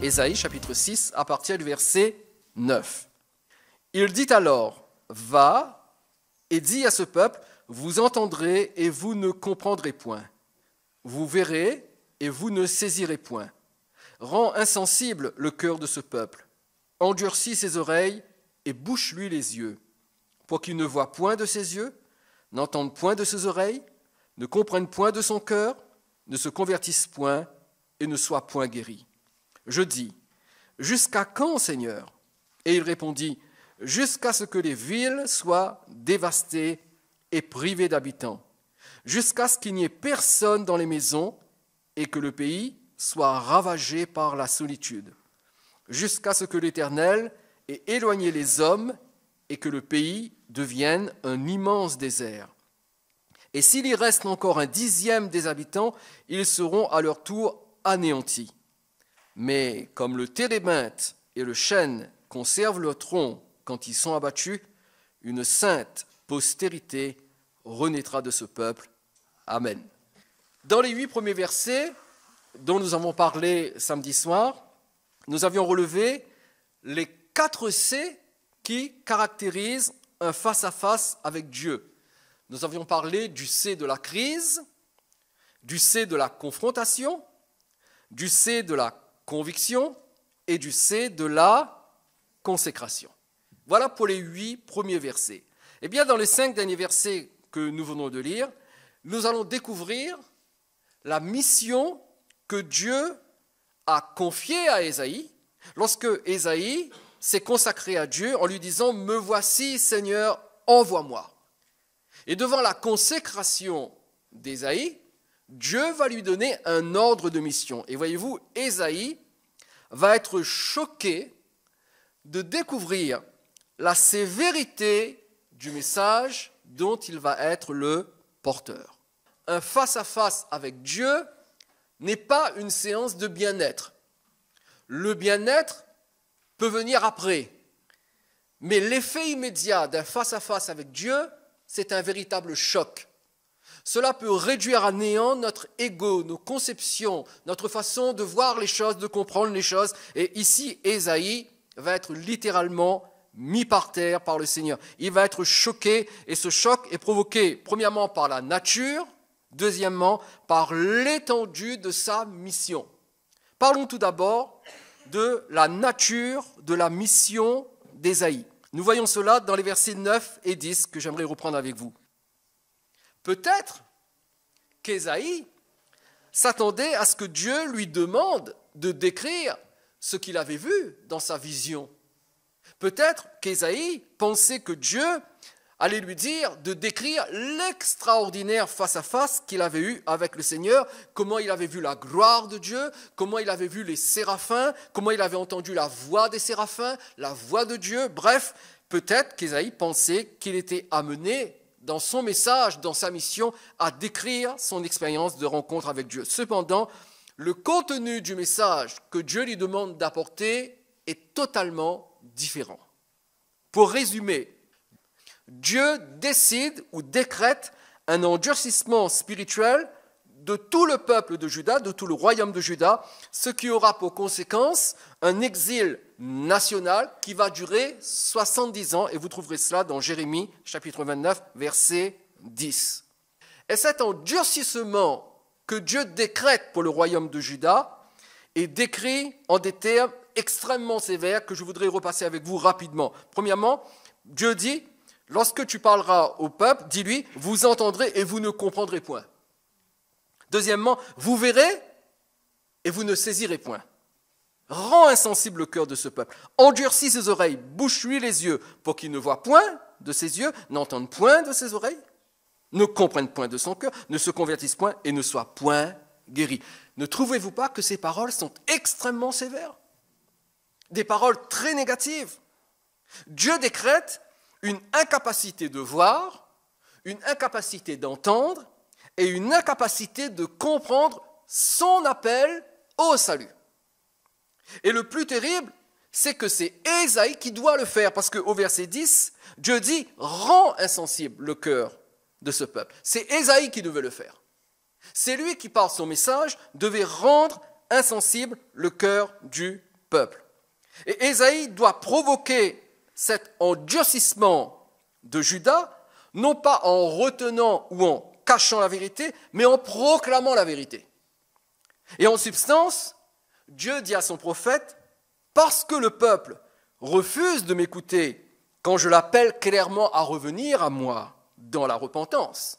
Ésaïe chapitre 6 à partir du verset 9. Il dit alors, va et dis à ce peuple, vous entendrez et vous ne comprendrez point. Vous verrez et vous ne saisirez point. Rends insensible le cœur de ce peuple. Endurcis ses oreilles et bouche-lui les yeux, pour qu'il ne voie point de ses yeux, n'entende point de ses oreilles, ne comprenne point de son cœur, ne se convertisse point et ne soit point guéri. Je dis, jusqu'à quand, Seigneur ? Et il répondit, jusqu'à ce que les villes soient dévastées et privées d'habitants, jusqu'à ce qu'il n'y ait personne dans les maisons et que le pays soit ravagé par la solitude, jusqu'à ce que l'Éternel ait éloigné les hommes et que le pays devienne un immense désert. Et s'il y reste encore 1/10 des habitants, ils seront à leur tour anéantis. Mais comme le térébinthe et le chêne conservent leur tronc quand ils sont abattus, une sainte postérité renaîtra de ce peuple. Amen. Dans les 8 premiers versets dont nous avons parlé samedi soir, nous avions relevé les 4 C qui caractérisent un face-à-face avec Dieu. Nous avions parlé du C de la crise, du C de la confrontation, du C de la conviction et du C de la consécration. Voilà pour les 8 premiers versets. Eh bien, dans les 5 derniers versets que nous venons de lire, nous allons découvrir la mission que Dieu a confiée à Ésaïe lorsque Ésaïe s'est consacré à Dieu en lui disant « Me voici, Seigneur, envoie-moi ». Et devant la consécration d'Ésaïe, Dieu va lui donner un ordre de mission. Et voyez-vous, Ésaïe va être choqué de découvrir la sévérité du message dont il va être le porteur. Un face-à-face avec Dieu n'est pas une séance de bien-être. Le bien-être peut venir après, mais l'effet immédiat d'un face-à-face avec Dieu, c'est un véritable choc. Cela peut réduire à néant notre ego, nos conceptions, notre façon de voir les choses, de comprendre les choses. Et ici, Ésaïe va être littéralement mis par terre par le Seigneur. Il va être choqué, et ce choc est provoqué premièrement par la nature, deuxièmement par l'étendue de sa mission. Parlons tout d'abord de la nature de la mission d'Ésaïe. Nous voyons cela dans les versets 9 et 10 que j'aimerais reprendre avec vous. Peut-être qu'Ésaïe s'attendait à ce que Dieu lui demande de décrire ce qu'il avait vu dans sa vision. Peut-être qu'Ésaïe pensait que Dieu allait lui dire de décrire l'extraordinaire face-à-face qu'il avait eu avec le Seigneur, comment il avait vu la gloire de Dieu, comment il avait vu les séraphins, comment il avait entendu la voix des séraphins, la voix de Dieu. Bref, peut-être qu'Ésaïe pensait qu'il était amené dans son message, dans sa mission, à décrire son expérience de rencontre avec Dieu. Cependant, le contenu du message que Dieu lui demande d'apporter est totalement différent. Pour résumer, Dieu décide ou décrète un endurcissement spirituel de tout le peuple de Juda, de tout le royaume de Juda, ce qui aura pour conséquence un exil national qui va durer 70 ans, et vous trouverez cela dans Jérémie, chapitre 29, verset 10. Et cet endurcissement que Dieu décrète pour le royaume de Juda est décrit en des termes extrêmement sévères que je voudrais repasser avec vous rapidement. Premièrement, Dieu dit, lorsque tu parleras au peuple, dis-lui, vous entendrez et vous ne comprendrez point. Deuxièmement, vous verrez et vous ne saisirez point. Rends insensible le cœur de ce peuple. Endurcis ses oreilles, bouche-lui les yeux, pour qu'il ne voie point de ses yeux, n'entende point de ses oreilles, ne comprenne point de son cœur, ne se convertisse point et ne soit point guéri. Ne trouvez-vous pas que ces paroles sont extrêmement sévères ? Des paroles très négatives. Dieu décrète une incapacité de voir, une incapacité d'entendre et une incapacité de comprendre son appel au salut. Et le plus terrible, c'est que c'est Ésaïe qui doit le faire, parce qu'au verset 10, Dieu dit « Rends insensible le cœur de ce peuple ». C'est Ésaïe qui devait le faire. C'est lui qui, par son message, devait rendre insensible le cœur du peuple. Et Ésaïe doit provoquer cet endurcissement de Juda, non pas en retenant ou en cachant la vérité, mais en proclamant la vérité. Et en substance, Dieu dit à son prophète, parce que le peuple refuse de m'écouter quand je l'appelle clairement à revenir à moi dans la repentance,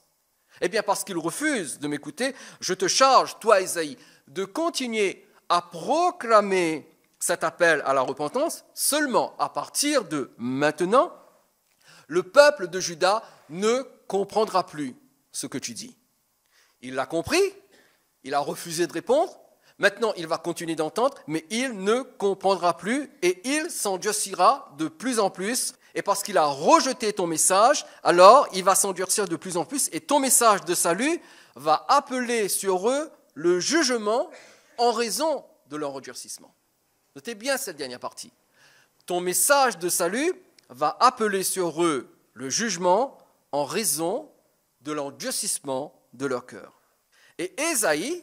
eh bien parce qu'il refuse de m'écouter, je te charge, toi Ésaïe, de continuer à proclamer cet appel à la repentance. Seulement à partir de maintenant, le peuple de Juda ne comprendra plus ce que tu dis. Il l'a compris, il a refusé de répondre, maintenant il va continuer d'entendre, mais il ne comprendra plus et il s'endurcira de plus en plus. Et parce qu'il a rejeté ton message, alors il va s'endurcir de plus en plus et ton message de salut va appeler sur eux le jugement en raison de leur endurcissement. Notez bien cette dernière partie. Ton message de salut va appeler sur eux le jugement en raison de l'endurcissement de leur cœur. Et Ésaïe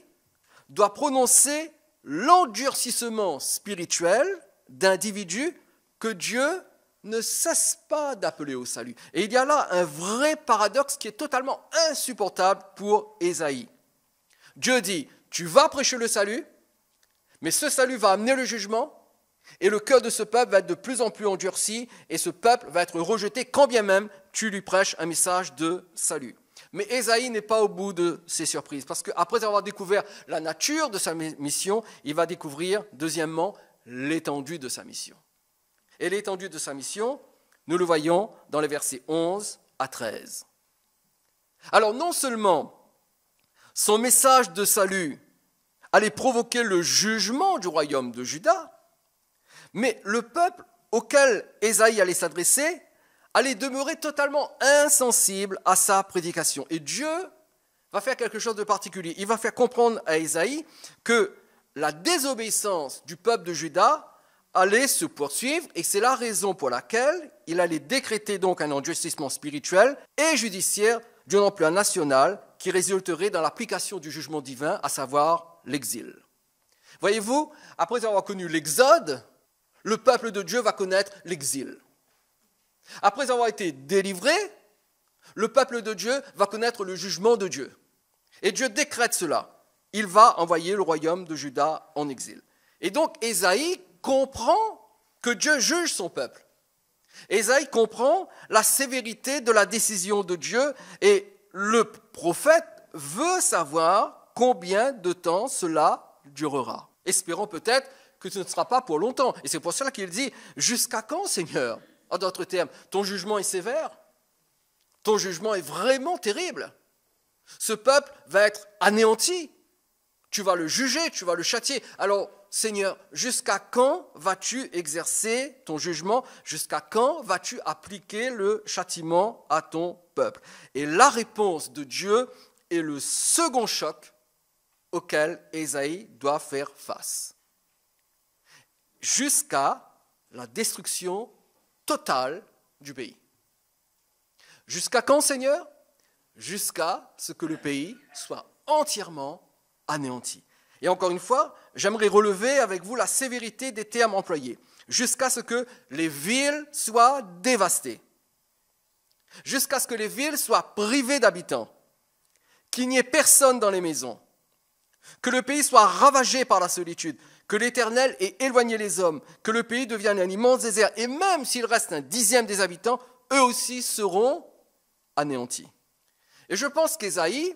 doit prononcer l'endurcissement spirituel d'individus que Dieu ne cesse pas d'appeler au salut. Et il y a là un vrai paradoxe qui est totalement insupportable pour Ésaïe. Dieu dit, tu vas prêcher le salut, mais ce salut va amener le jugement, et le cœur de ce peuple va être de plus en plus endurci, et ce peuple va être rejeté quand bien même tu lui prêches un message de salut. Mais Ésaïe n'est pas au bout de ses surprises, parce qu'après avoir découvert la nature de sa mission, il va découvrir, deuxièmement, l'étendue de sa mission. Et l'étendue de sa mission, nous le voyons dans les versets 11 à 13. Alors non seulement son message de salut allait provoquer le jugement du royaume de Juda, mais le peuple auquel Ésaïe allait s'adresser allait demeurer totalement insensible à sa prédication. Et Dieu va faire quelque chose de particulier. Il va faire comprendre à Ésaïe que la désobéissance du peuple de Juda allait se poursuivre, et c'est la raison pour laquelle il allait décréter donc un endurcissement spirituel et judiciaire d'une ampleur nationale qui résulterait dans l'application du jugement divin, à savoir l'exil. Voyez-vous, après avoir connu l'exode, le peuple de Dieu va connaître l'exil. Après avoir été délivré, le peuple de Dieu va connaître le jugement de Dieu. Et Dieu décrète cela. Il va envoyer le royaume de Juda en exil. Et donc Ésaïe comprend que Dieu juge son peuple. Ésaïe comprend la sévérité de la décision de Dieu et le prophète veut savoir combien de temps cela durera. Espérons peut-être que ce ne sera pas pour longtemps. Et c'est pour cela qu'il dit « Jusqu'à quand, Seigneur ?» En d'autres termes, ton jugement est sévère, ton jugement est vraiment terrible. Ce peuple va être anéanti. Tu vas le juger, tu vas le châtier. Alors, Seigneur, jusqu'à quand vas-tu exercer ton jugement? Jusqu'à quand vas-tu appliquer le châtiment à ton peuple? Et la réponse de Dieu est le second choc auquel Ésaïe doit faire face. Jusqu'à la destruction totale du pays. Jusqu'à quand, Seigneur? Jusqu'à ce que le pays soit entièrement anéanti. Et encore une fois, j'aimerais relever avec vous la sévérité des termes employés. Jusqu'à ce que les villes soient dévastées. Jusqu'à ce que les villes soient privées d'habitants. Qu'il n'y ait personne dans les maisons. Que le pays soit ravagé par la solitude. Que l'Éternel ait éloigné les hommes. Que le pays devienne un immense désert. Et même s'il reste un dixième des habitants, eux aussi seront anéantis. Et je pense qu'Ésaïe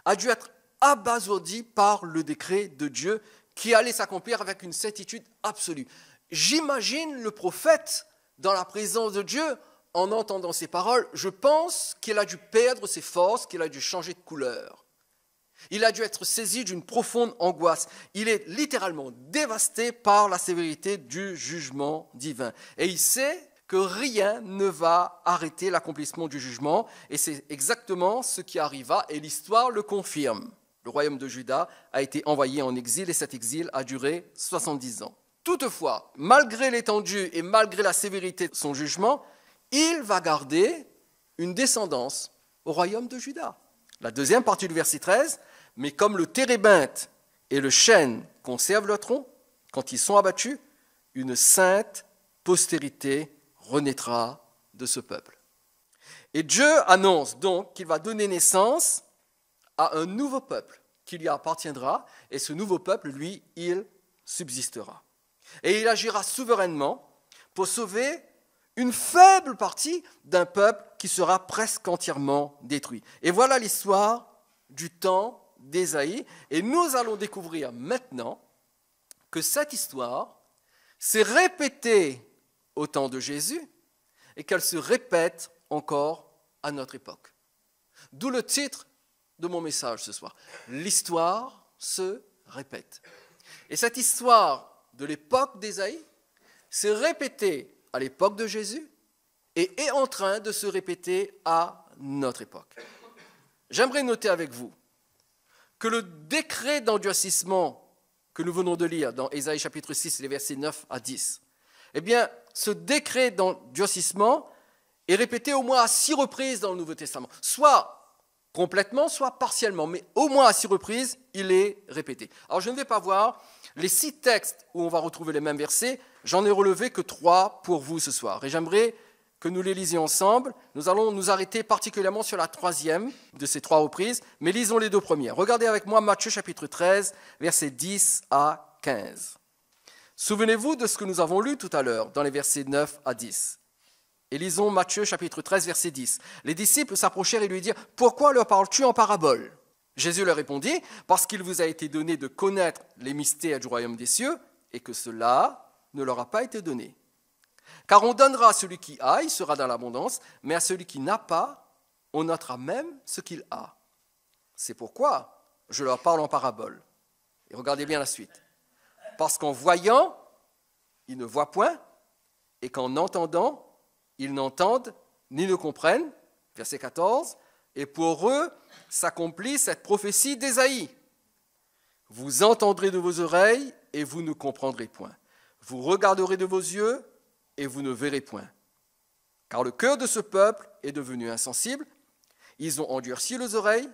a dû être abasourdi par le décret de Dieu qui allait s'accomplir avec une certitude absolue. J'imagine le prophète dans la présence de Dieu en entendant ces paroles. Je pense qu'il a dû perdre ses forces, qu'il a dû changer de couleur. Il a dû être saisi d'une profonde angoisse. Il est littéralement dévasté par la sévérité du jugement divin. Et il sait que rien ne va arrêter l'accomplissement du jugement. Et c'est exactement ce qui arriva et l'histoire le confirme. Le royaume de Juda a été envoyé en exil et cet exil a duré 70 ans. Toutefois, malgré l'étendue et malgré la sévérité de son jugement, il va garder une descendance au royaume de Juda. La deuxième partie du verset 13, « Mais comme le térébinthe et le chêne conservent leur tronc, quand ils sont abattus, une sainte postérité renaîtra de ce peuple. Et Dieu annonce donc qu'il va donner naissance à un nouveau peuple qui lui appartiendra, et ce nouveau peuple, lui, il subsistera. Et il agira souverainement pour sauver une faible partie d'un peuple qui sera presque entièrement détruit. Et voilà l'histoire du temps d'Ésaïe. Et nous allons découvrir maintenant que cette histoire s'est répétée au temps de Jésus et qu'elle se répète encore à notre époque. D'où le titre de mon message ce soir. L'histoire se répète. Et cette histoire de l'époque d'Ésaïe s'est répétée à l'époque de Jésus et est en train de se répéter à notre époque. J'aimerais noter avec vous que le décret d'endurcissement que nous venons de lire dans Ésaïe chapitre 6, les versets 9 à 10, eh bien, ce décret d'endurcissement est répété au moins à 6 reprises dans le Nouveau Testament, soit complètement, soit partiellement, mais au moins à 6 reprises, il est répété. Alors, je ne vais pas voir les 6 textes où on va retrouver les mêmes versets, j'en ai relevé que 3 pour vous ce soir. Et j'aimerais que nous les lisions ensemble. Nous allons nous arrêter particulièrement sur la 3e de ces 3 reprises, mais lisons les 2 premières. Regardez avec moi Matthieu chapitre 13, versets 10 à 15. Souvenez-vous de ce que nous avons lu tout à l'heure, dans les versets 9 à 10. Et lisons Matthieu chapitre 13, verset 10. Les disciples s'approchèrent et lui dirent « Pourquoi leur parles-tu en parabole ?» Jésus leur répondit « Parce qu'il vous a été donné de connaître les mystères du royaume des cieux et que cela ne leur a pas été donné. Car on donnera à celui qui a, il sera dans l'abondance, mais à celui qui n'a pas, on notera même ce qu'il a. C'est pourquoi je leur parle en parabole. » Et regardez bien la suite. « Parce qu'en voyant, ils ne voient point, et qu'en entendant, ils n'entendent ni ne comprennent. » Verset 14. « Et pour eux s'accomplit cette prophétie d'Ésaïe. Vous entendrez de vos oreilles et vous ne comprendrez point. Vous regarderez de vos yeux et vous ne verrez point. Car le cœur de ce peuple est devenu insensible. Ils ont endurci leurs oreilles,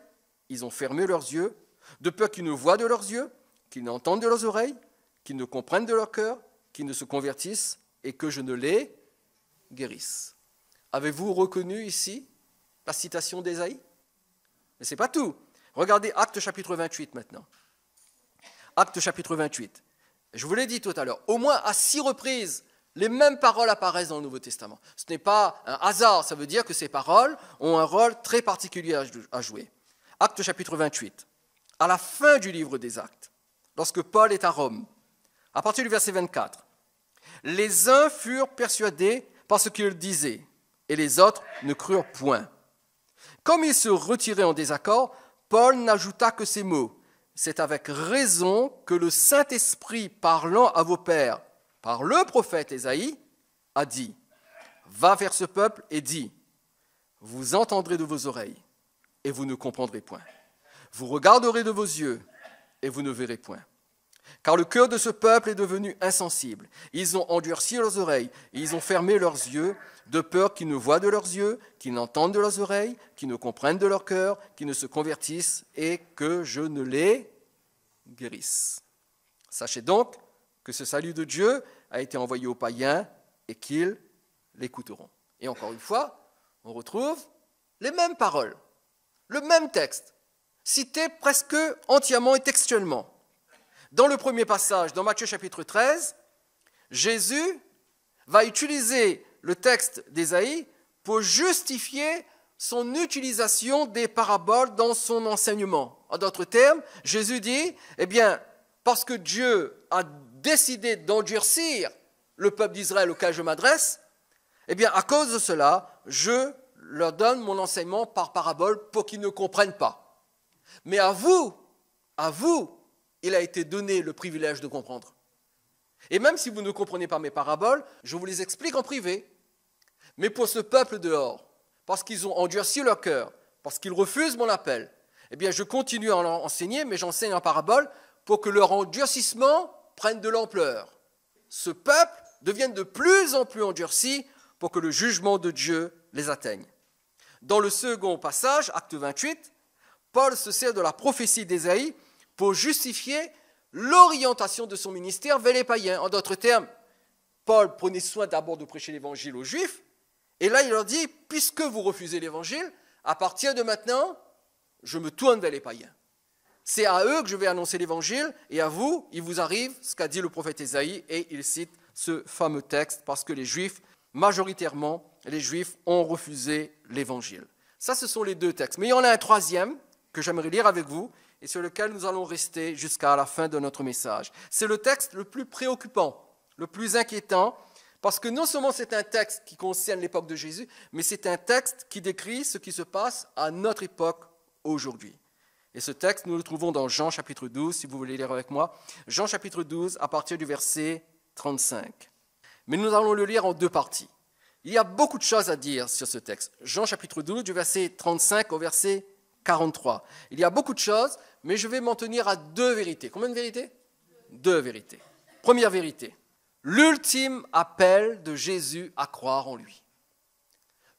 ils ont fermé leurs yeux, de peur qu'ils ne voient de leurs yeux, qu'ils n'entendent de leurs oreilles, qu'ils ne comprennent de leur cœur, qu'ils ne se convertissent et que je ne les guérisse. » Avez-vous reconnu ici la citation d'Ésaïe? Mais ce n'est pas tout. Regardez Actes chapitre 28 maintenant. Actes chapitre 28. Je vous l'ai dit tout à l'heure, au moins à 6 reprises, les mêmes paroles apparaissent dans le Nouveau Testament. Ce n'est pas un hasard, ça veut dire que ces paroles ont un rôle très particulier à jouer. Actes chapitre 28. À la fin du livre des Actes, lorsque Paul est à Rome, à partir du verset 24, les uns furent persuadés par ce qu'il disait, et les autres ne crurent point. Comme ils se retiraient en désaccord, Paul n'ajouta que ces mots. C'est avec raison que le Saint-Esprit, parlant à vos pères, par le prophète Ésaïe, a dit, va vers ce peuple et dis, vous entendrez de vos oreilles et vous ne comprendrez point. Vous regarderez de vos yeux et vous ne verrez point. Car le cœur de ce peuple est devenu insensible. Ils ont endurci leurs oreilles et ils ont fermé leurs yeux, de peur qu'ils ne voient de leurs yeux, qu'ils n'entendent de leurs oreilles, qu'ils ne comprennent de leur cœur, qu'ils ne se convertissent et que je ne les guérisse. Sachez donc que ce salut de Dieu a été envoyé aux païens et qu'ils l'écouteront. Et encore une fois, on retrouve les mêmes paroles, le même texte, cité presque entièrement et textuellement. Dans le premier passage, dans Matthieu chapitre 13, Jésus va utiliser le texte d'Ésaïe pour justifier son utilisation des paraboles dans son enseignement. En d'autres termes, Jésus dit, eh bien, parce que Dieu a décidé d'endurcir le peuple d'Israël auquel je m'adresse, eh bien, à cause de cela, je leur donne mon enseignement par parabole pour qu'ils ne comprennent pas. Mais à vous, il a été donné le privilège de comprendre. Et même si vous ne comprenez pas mes paraboles, je vous les explique en privé. Mais pour ce peuple dehors, parce qu'ils ont endurci leur cœur, parce qu'ils refusent mon appel, eh bien je continue à enseigner, mais j'enseigne en parabole pour que leur endurcissement prenne de l'ampleur. Ce peuple devienne de plus en plus endurci pour que le jugement de Dieu les atteigne. Dans le second passage, acte 28, Paul se sert de la prophétie d'Ésaïe pour justifier l'orientation de son ministère vers les païens. En d'autres termes, Paul prenait soin d'abord de prêcher l'évangile aux Juifs. Et là, il leur dit, puisque vous refusez l'évangile, à partir de maintenant, je me tourne vers les païens. C'est à eux que je vais annoncer l'évangile, et à vous, il vous arrive ce qu'a dit le prophète Ésaïe, et il cite ce fameux texte, parce que les Juifs, majoritairement, les Juifs ont refusé l'évangile. Ça, ce sont les deux textes. Mais il y en a un troisième que j'aimerais lire avec vous, et sur lequel nous allons rester jusqu'à la fin de notre message. C'est le texte le plus préoccupant, le plus inquiétant, parce que non seulement c'est un texte qui concerne l'époque de Jésus, mais c'est un texte qui décrit ce qui se passe à notre époque aujourd'hui. Et ce texte, nous le trouvons dans Jean chapitre 12, si vous voulez lire avec moi. Jean chapitre 12, à partir du verset 35. Mais nous allons le lire en deux parties. Il y a beaucoup de choses à dire sur ce texte. Jean chapitre 12, du verset 35 au verset 43. Il y a beaucoup de choses, mais je vais m'en tenir à deux vérités. Combien de vérités? Deux vérités. Première vérité. L'ultime appel de Jésus à croire en lui.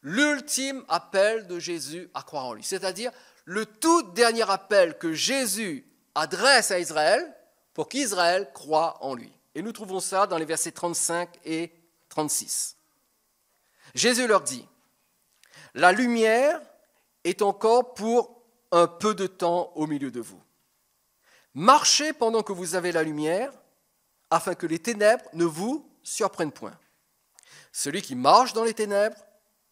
L'ultime appel de Jésus à croire en lui. C'est-à-dire le tout dernier appel que Jésus adresse à Israël pour qu'Israël croie en lui. Et nous trouvons ça dans les versets 35 et 36. Jésus leur dit, « La lumière est encore pour un peu de temps au milieu de vous. Marchez pendant que vous avez la lumière, afin que les ténèbres ne vous surprennent point. Celui qui marche dans les ténèbres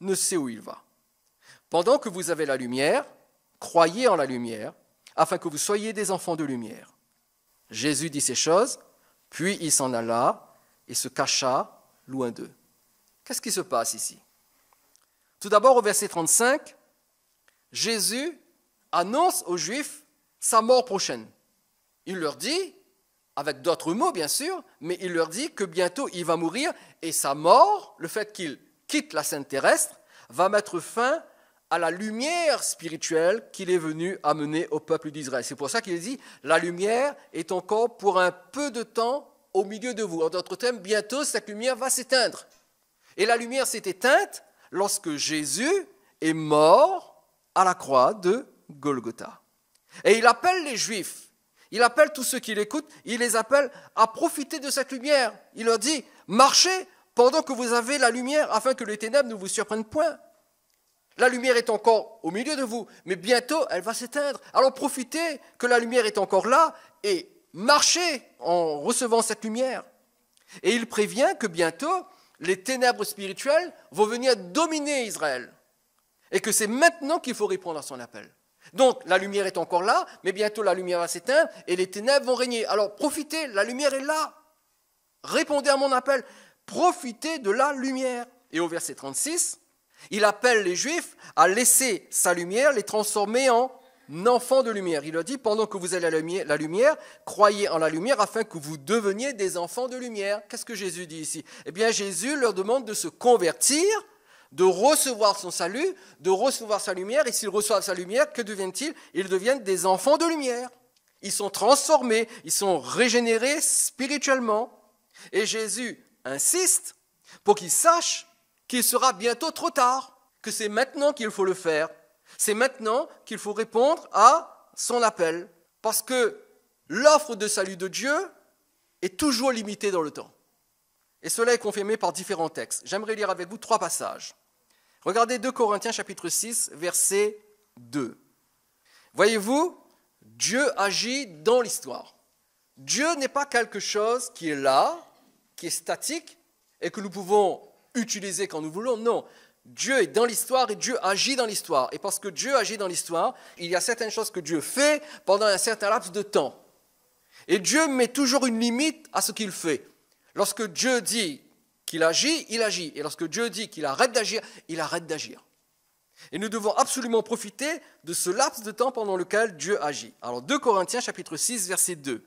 ne sait où il va. Pendant que vous avez la lumière, croyez en la lumière, afin que vous soyez des enfants de lumière. » Jésus dit ces choses, puis il s'en alla et se cacha loin d'eux. Qu'est-ce qui se passe ici? Tout d'abord, au verset 35, Jésus annonce aux Juifs sa mort prochaine. Il leur dit, avec d'autres mots bien sûr, mais il leur dit que bientôt il va mourir et sa mort, le fait qu'il quitte la scène terrestre, va mettre fin à la lumière spirituelle qu'il est venu amener au peuple d'Israël. C'est pour ça qu'il dit, la lumière est encore pour un peu de temps au milieu de vous. En d'autres termes, bientôt cette lumière va s'éteindre. Et la lumière s'est éteinte lorsque Jésus est mort à la croix de Golgotha. Et il appelle les Juifs, il appelle tous ceux qui l'écoutent, il les appelle à profiter de cette lumière. Il leur dit, marchez pendant que vous avez la lumière, afin que les ténèbres ne vous surprennent point. La lumière est encore au milieu de vous, mais bientôt elle va s'éteindre. Alors profitez que la lumière est encore là et marchez en recevant cette lumière. Et il prévient que bientôt les ténèbres spirituelles vont venir dominer Israël. Et que c'est maintenant qu'il faut répondre à son appel. Donc la lumière est encore là, mais bientôt la lumière va s'éteindre et les ténèbres vont régner. Alors profitez, la lumière est là. Répondez à mon appel. Profitez de la lumière. Et au verset 36, il appelle les Juifs à laisser sa lumière les transformer en enfants de lumière. Il leur dit, pendant que vous avez la lumière, croyez en la lumière afin que vous deveniez des enfants de lumière. Qu'est-ce que Jésus dit ici? Eh bien, Jésus leur demande de se convertir, de recevoir son salut, de recevoir sa lumière. Et s'ils reçoivent sa lumière, que deviennent-ils? Ils deviennent des enfants de lumière. Ils sont transformés, ils sont régénérés spirituellement. Et Jésus insiste pour qu'ils sachent qu'il sera bientôt trop tard, que c'est maintenant qu'il faut le faire. C'est maintenant qu'il faut répondre à son appel, parce que l'offre de salut de Dieu est toujours limitée dans le temps. Et cela est confirmé par différents textes. J'aimerais lire avec vous 3 passages. Regardez 2 Corinthiens chapitre 6, verset 2. Voyez-vous, Dieu agit dans l'histoire. Dieu n'est pas quelque chose qui est là, qui est statique, et que nous pouvons utiliser quand nous voulons. Non, Dieu est dans l'histoire et Dieu agit dans l'histoire. Et parce que Dieu agit dans l'histoire, il y a certaines choses que Dieu fait pendant un certain laps de temps. Et Dieu met toujours une limite à ce qu'il fait. Lorsque Dieu dit qu'il agit, il agit. Et lorsque Dieu dit qu'il arrête d'agir, il arrête d'agir. Et nous devons absolument profiter de ce laps de temps pendant lequel Dieu agit. Alors 2 Corinthiens chapitre 6, verset 2.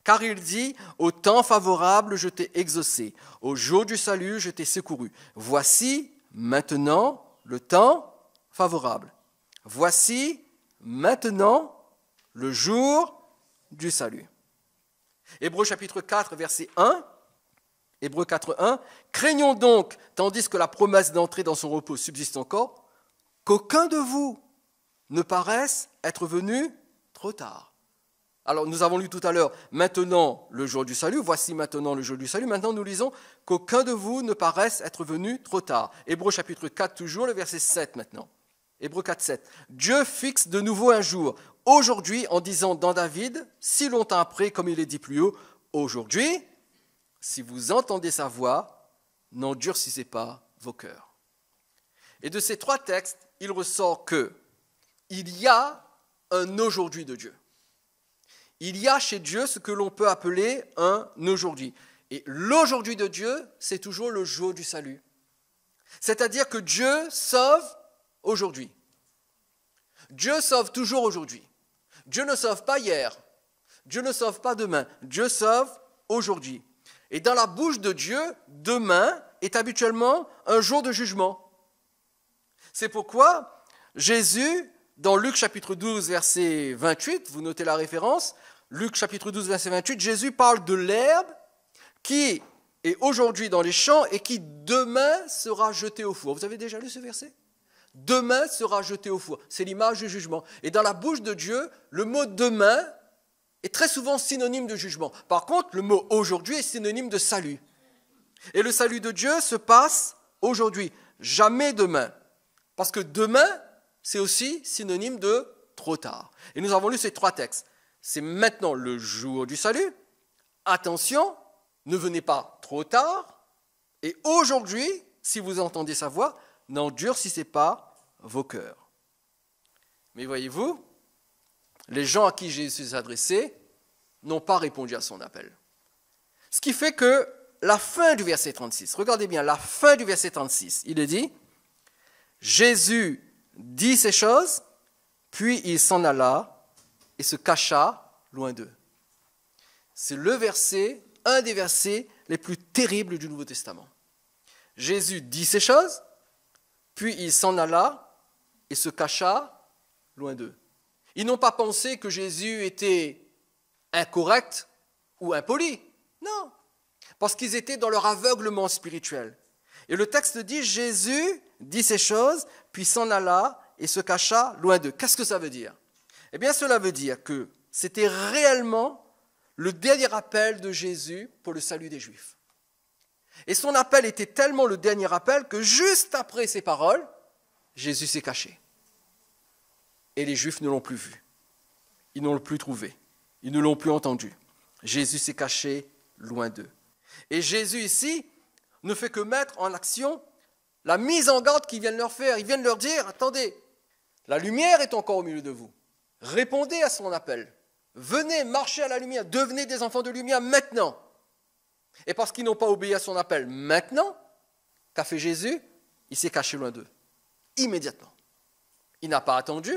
Car il dit, au temps favorable, je t'ai exaucé. Au jour du salut, je t'ai secouru. Voici maintenant le temps favorable. Voici maintenant le jour du salut. Hébreux chapitre 4, verset 1. Hébreux 4, 1. Craignons donc, tandis que la promesse d'entrer dans son repos subsiste encore, qu'aucun de vous ne paraisse être venu trop tard. Alors, nous avons lu tout à l'heure, maintenant le jour du salut, voici maintenant le jour du salut. Maintenant, nous lisons qu'aucun de vous ne paraisse être venu trop tard. Hébreux chapitre 4, toujours, le verset 7 maintenant. Hébreux 4, 7. Dieu fixe de nouveau un jour, aujourd'hui, en disant dans David, si longtemps après, comme il est dit plus haut, aujourd'hui, si vous entendez sa voix, n'endurcissez pas vos cœurs. Et de ces trois textes, il ressort que il y a un aujourd'hui de Dieu. Il y a chez Dieu ce que l'on peut appeler un aujourd'hui. Et l'aujourd'hui de Dieu, c'est toujours le jour du salut. C'est-à-dire que Dieu sauve aujourd'hui. Dieu sauve toujours aujourd'hui. Dieu ne sauve pas hier. Dieu ne sauve pas demain. Dieu sauve aujourd'hui. Et dans la bouche de Dieu, demain est habituellement un jour de jugement. C'est pourquoi Jésus, dans Luc chapitre 12, verset 28, vous notez la référence, Luc chapitre 12, verset 28, Jésus parle de l'herbe qui est aujourd'hui dans les champs et qui demain sera jetée au four. Vous avez déjà lu ce verset ? Demain sera jeté au four. C'est l'image du jugement. Et dans la bouche de Dieu, le mot demain est très souvent synonyme de jugement. Par contre, le mot aujourd'hui est synonyme de salut. Et le salut de Dieu se passe aujourd'hui, jamais demain. Parce que demain, c'est aussi synonyme de trop tard. Et nous avons lu ces trois textes. C'est maintenant le jour du salut. Attention, ne venez pas trop tard. Et aujourd'hui, si vous entendez sa voix, n'endurcissez pas vos cœurs. Mais voyez-vous, les gens à qui Jésus s'est adressé n'ont pas répondu à son appel. Ce qui fait que la fin du verset 36, regardez bien, la fin du verset 36, il est dit, Jésus dit ces choses, puis il s'en alla et se cacha loin d'eux. C'est le verset, un des versets les plus terribles du Nouveau Testament. Jésus dit ces choses, puis il s'en alla et se cacha loin d'eux. Ils n'ont pas pensé que Jésus était incorrect ou impoli. Non, parce qu'ils étaient dans leur aveuglement spirituel. Et le texte dit, Jésus dit ces choses, puis s'en alla et se cacha loin d'eux. Qu'est-ce que ça veut dire ? Eh bien, cela veut dire que c'était réellement le dernier appel de Jésus pour le salut des Juifs. Et son appel était tellement le dernier appel que juste après ces paroles, Jésus s'est caché. Et les Juifs ne l'ont plus vu. Ils ne l'ont plus trouvé. Ils ne l'ont plus entendu. Jésus s'est caché loin d'eux. Et Jésus ici ne fait que mettre en action la mise en garde qu'ils viennent leur faire. Ils viennent leur dire, attendez, la lumière est encore au milieu de vous. Répondez à son appel. Venez, marchez à la lumière, devenez des enfants de lumière maintenant. Et parce qu'ils n'ont pas obéi à son appel maintenant, qu'a fait Jésus ? Il s'est caché loin d'eux. Immédiatement. Il n'a pas attendu.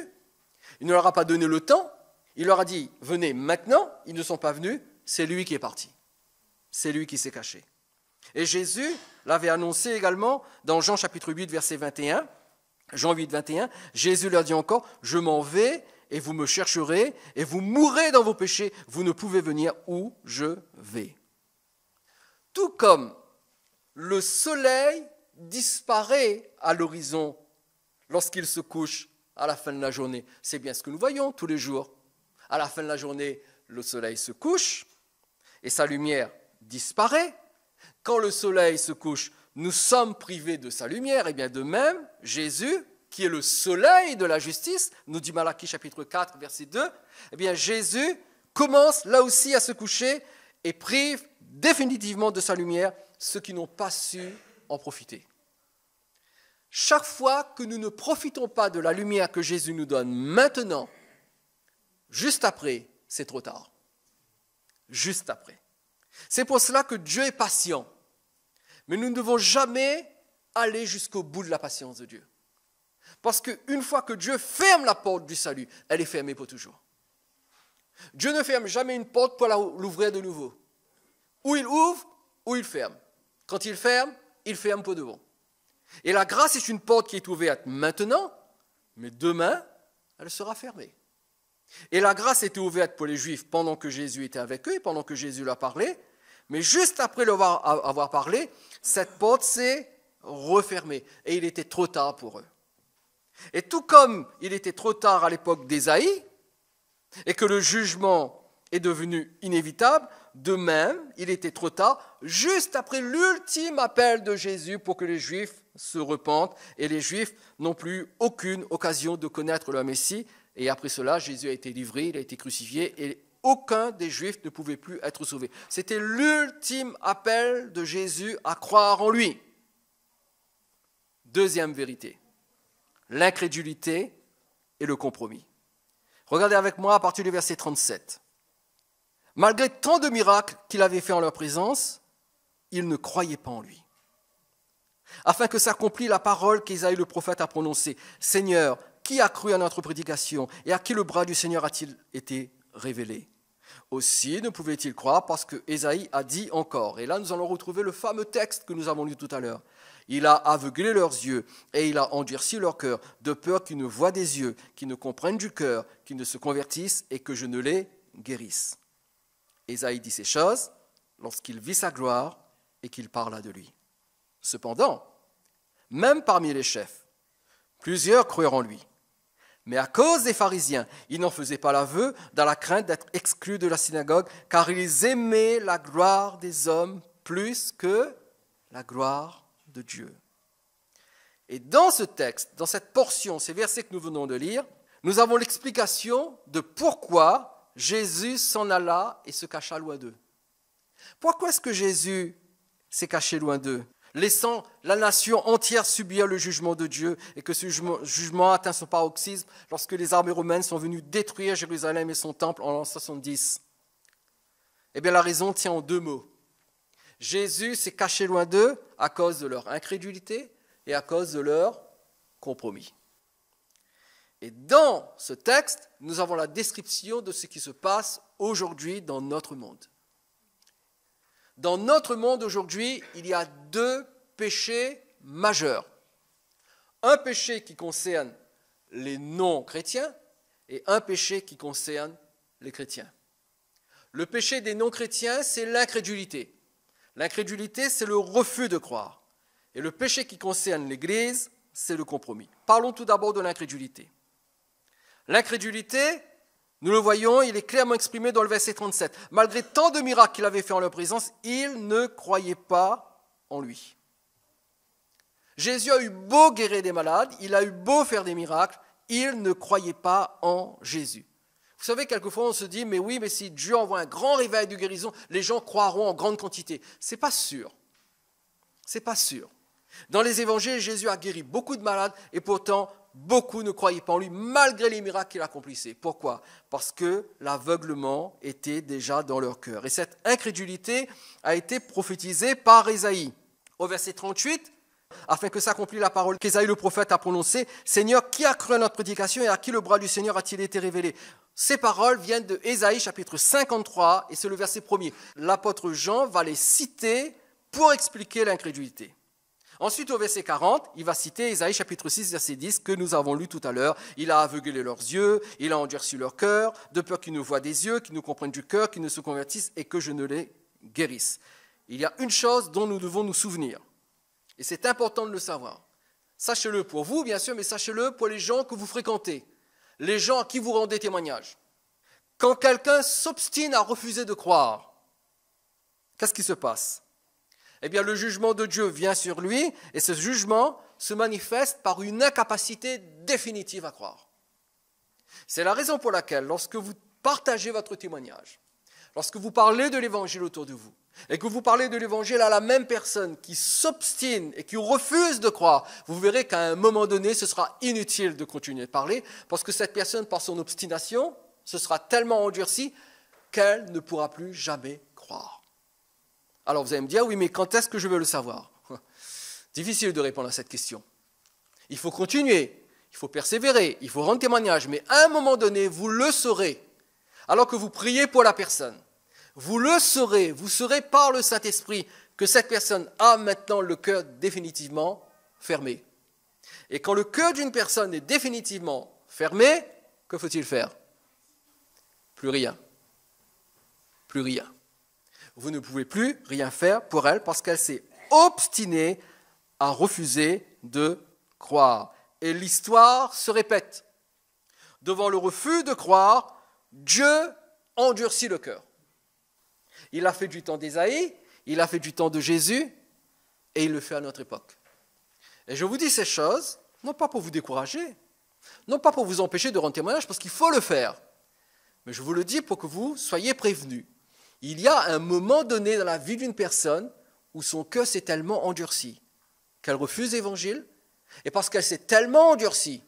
Il ne leur a pas donné le temps. Il leur a dit, venez maintenant. Ils ne sont pas venus. C'est lui qui est parti. C'est lui qui s'est caché. Et Jésus l'avait annoncé également dans Jean chapitre 8, verset 21. Jean 8, 21. Jésus leur dit encore, je m'en vais et vous me chercherez et vous mourrez dans vos péchés. Vous ne pouvez venir où je vais. Tout comme le soleil disparaît à l'horizon lorsqu'il se couche à la fin de la journée. C'est bien ce que nous voyons tous les jours. À la fin de la journée, le soleil se couche et sa lumière disparaît. Quand le soleil se couche, nous sommes privés de sa lumière. Et bien de même, Jésus, qui est le soleil de la justice, nous dit Malachie chapitre 4, verset 2, eh bien Jésus commence là aussi à se coucher et prive définitivement de sa lumière ceux qui n'ont pas su en profiter. Chaque fois que nous ne profitons pas de la lumière que Jésus nous donne maintenant, juste après, c'est trop tard. Juste après. C'est pour cela que Dieu est patient. Mais nous ne devons jamais aller jusqu'au bout de la patience de Dieu. Parce qu'une fois que Dieu ferme la porte du salut, elle est fermée pour toujours. Dieu ne ferme jamais une porte pour l'ouvrir de nouveau. Ou il ouvre, ou il ferme. Quand il ferme pour de bon. Et la grâce est une porte qui est ouverte maintenant, mais demain, elle sera fermée. Et la grâce était ouverte pour les Juifs pendant que Jésus était avec eux, pendant que Jésus leur parlait, mais juste après leur avoir parlé, cette porte s'est refermée et il était trop tard pour eux. Et tout comme il était trop tard à l'époque d'Ésaïe, et que le jugement est devenu inévitable, de même, il était trop tard, juste après l'ultime appel de Jésus pour que les Juifs se repentent, et les Juifs n'ont plus aucune occasion de connaître le Messie. Et après cela, Jésus a été livré, il a été crucifié, et aucun des Juifs ne pouvait plus être sauvé. C'était l'ultime appel de Jésus à croire en lui. Deuxième vérité, l'incrédulité et le compromis. Regardez avec moi à partir du verset 37. Malgré tant de miracles qu'il avait fait en leur présence, ils ne croyaient pas en lui. Afin que s'accomplisse la parole qu'Ésaïe le prophète a prononcée. Seigneur, qui a cru à notre prédication et à qui le bras du Seigneur a-t-il été révélé? Aussi ne pouvait-il croire parce que Ésaïe a dit encore. Et là, nous allons retrouver le fameux texte que nous avons lu tout à l'heure. Il a aveuglé leurs yeux et il a endurci leur cœur, de peur qu'ils ne voient des yeux, qu'ils ne comprennent du cœur, qu'ils ne se convertissent et que je ne les guérisse. Ésaïe dit ces choses lorsqu'il vit sa gloire et qu'il parla de lui. Cependant, même parmi les chefs, plusieurs crurent en lui. Mais à cause des pharisiens, ils n'en faisaient pas l'aveu dans la crainte d'être exclus de la synagogue, car ils aimaient la gloire des hommes plus que la gloire de Dieu. Et dans ce texte, dans cette portion, ces versets que nous venons de lire, nous avons l'explication de pourquoi Jésus s'en alla et se cacha loin d'eux. Pourquoi est-ce que Jésus s'est caché loin d'eux, laissant la nation entière subir le jugement de Dieu et que ce jugement atteint son paroxysme lorsque les armées romaines sont venues détruire Jérusalem et son temple en l'an 70? Eh bien, la raison tient en deux mots. Jésus s'est caché loin d'eux à cause de leur incrédulité et à cause de leur compromis. Et dans ce texte, nous avons la description de ce qui se passe aujourd'hui dans notre monde. Dans notre monde aujourd'hui, il y a deux péchés majeurs. Un péché qui concerne les non-chrétiens et un péché qui concerne les chrétiens. Le péché des non-chrétiens, c'est l'incrédulité. L'incrédulité, c'est le refus de croire. Et le péché qui concerne l'Église, c'est le compromis. Parlons tout d'abord de l'incrédulité. L'incrédulité, nous le voyons, il est clairement exprimé dans le verset 37. Malgré tant de miracles qu'il avait fait en leur présence, ils ne croyaient pas en lui. Jésus a eu beau guérir des malades, il a eu beau faire des miracles, ils ne croyaient pas en Jésus. Vous savez, quelquefois on se dit, mais oui, mais si Dieu envoie un grand réveil de guérison, les gens croiront en grande quantité. C'est pas sûr. C'est pas sûr. Dans les évangiles, Jésus a guéri beaucoup de malades et pourtant, beaucoup ne croyaient pas en lui, malgré les miracles qu'il accomplissait. Pourquoi? Parce que l'aveuglement était déjà dans leur cœur. Et cette incrédulité a été prophétisée par Ésaïe. Au verset 38, afin que s'accomplisse la parole qu'Ésaïe le prophète a prononcée, « Seigneur, qui a cru à notre prédication et à qui le bras du Seigneur a-t-il été révélé ?» Ces paroles viennent de Ésaïe chapitre 53 et c'est le verset 1er. L'apôtre Jean va les citer pour expliquer l'incrédulité. Ensuite, au verset 40, il va citer Ésaïe chapitre 6, verset 10, que nous avons lu tout à l'heure. Il a aveuglé leurs yeux, il a endurci leur cœur, de peur qu'ils ne voient des yeux, qu'ils ne comprennent du cœur, qu'ils ne se convertissent et que je ne les guérisse. Il y a une chose dont nous devons nous souvenir, et c'est important de le savoir. Sachez-le pour vous, bien sûr, mais sachez-le pour les gens que vous fréquentez, les gens à qui vous rendez témoignage. Quand quelqu'un s'obstine à refuser de croire, qu'est-ce qui se passe? Eh bien, le jugement de Dieu vient sur lui et ce jugement se manifeste par une incapacité définitive à croire. C'est la raison pour laquelle, lorsque vous partagez votre témoignage, lorsque vous parlez de l'évangile autour de vous, et que vous parlez de l'évangile à la même personne qui s'obstine et qui refuse de croire, vous verrez qu'à un moment donné, ce sera inutile de continuer de parler, parce que cette personne, par son obstination, se sera tellement endurcie qu'elle ne pourra plus jamais croire. Alors vous allez me dire, oui, mais quand est-ce que je veux le savoir? Difficile de répondre à cette question. Il faut continuer, il faut persévérer, il faut rendre témoignage, mais à un moment donné, vous le saurez, alors que vous priez pour la personne. Vous le saurez, vous saurez par le Saint-Esprit que cette personne a maintenant le cœur définitivement fermé. Et quand le cœur d'une personne est définitivement fermé, que faut-il faire? Plus rien. Plus rien. Vous ne pouvez plus rien faire pour elle parce qu'elle s'est obstinée à refuser de croire. Et l'histoire se répète. Devant le refus de croire, Dieu endurci le cœur. Il l'a fait du temps d'Ésaïe, il l'a fait du temps de Jésus, et il le fait à notre époque. Et je vous dis ces choses, non pas pour vous décourager, non pas pour vous empêcher de rendre témoignage, parce qu'il faut le faire, mais je vous le dis pour que vous soyez prévenus. Il y a un moment donné dans la vie d'une personne où son cœur s'est tellement endurci qu'elle refuse l'évangile, et parce qu'elle s'est tellement endurcie,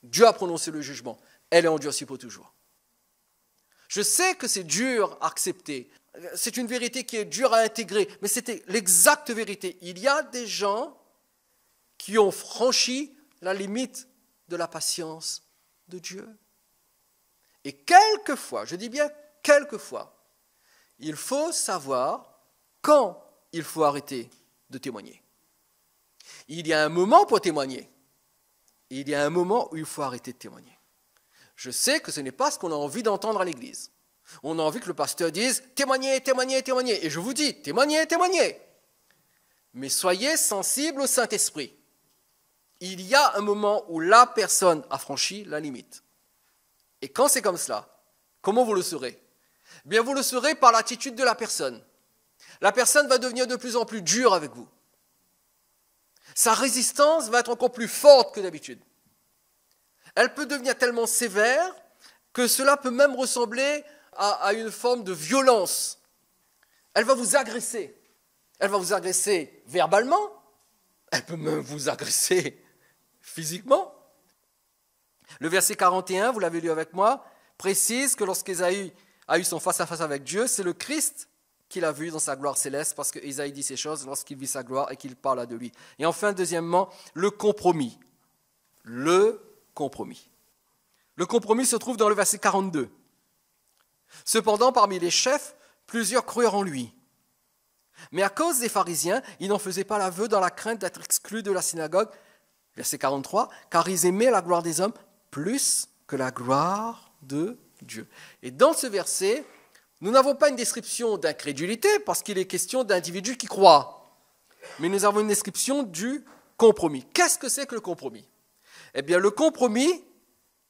Dieu a prononcé le jugement. Elle est endurcie pour toujours. Je sais que c'est dur à accepter, c'est une vérité qui est dure à intégrer, mais c'était l'exacte vérité. Il y a des gens qui ont franchi la limite de la patience de Dieu. Et quelquefois, je dis bien quelquefois, il faut savoir quand il faut arrêter de témoigner. Il y a un moment pour témoigner. Il y a un moment où il faut arrêter de témoigner. Je sais que ce n'est pas ce qu'on a envie d'entendre à l'église. On a envie que le pasteur dise « témoignez, témoignez, témoignez ». Et je vous dis « témoignez, témoignez ». Mais soyez sensibles au Saint-Esprit. Il y a un moment où la personne a franchi la limite. Et quand c'est comme cela, comment vous le saurez ? Eh bien, vous le saurez par l'attitude de la personne. La personne va devenir de plus en plus dure avec vous. Sa résistance va être encore plus forte que d'habitude. Elle peut devenir tellement sévère que cela peut même ressembler à une forme de violence. Elle va vous agresser. Elle va vous agresser verbalement. Elle peut même vous agresser physiquement. Le verset 41, vous l'avez lu avec moi, précise que lorsqu'Ésaïe a eu son face-à-face avec Dieu, c'est le Christ qu'il a vu dans sa gloire céleste, parce que Ésaïe dit ces choses lorsqu'il vit sa gloire et qu'il parle de lui. Et enfin, deuxièmement, le compromis. Le compromis. Le compromis se trouve dans le verset 42. Cependant, parmi les chefs, plusieurs crurent en lui. Mais à cause des pharisiens, ils n'en faisaient pas l'aveu dans la crainte d'être exclus de la synagogue. Verset 43, car ils aimaient la gloire des hommes plus que la gloire de Dieu. Et dans ce verset, nous n'avons pas une description d'incrédulité, parce qu'il est question d'individus qui croient. Mais nous avons une description du compromis. Qu'est-ce que c'est que le compromis ? Eh bien, le compromis,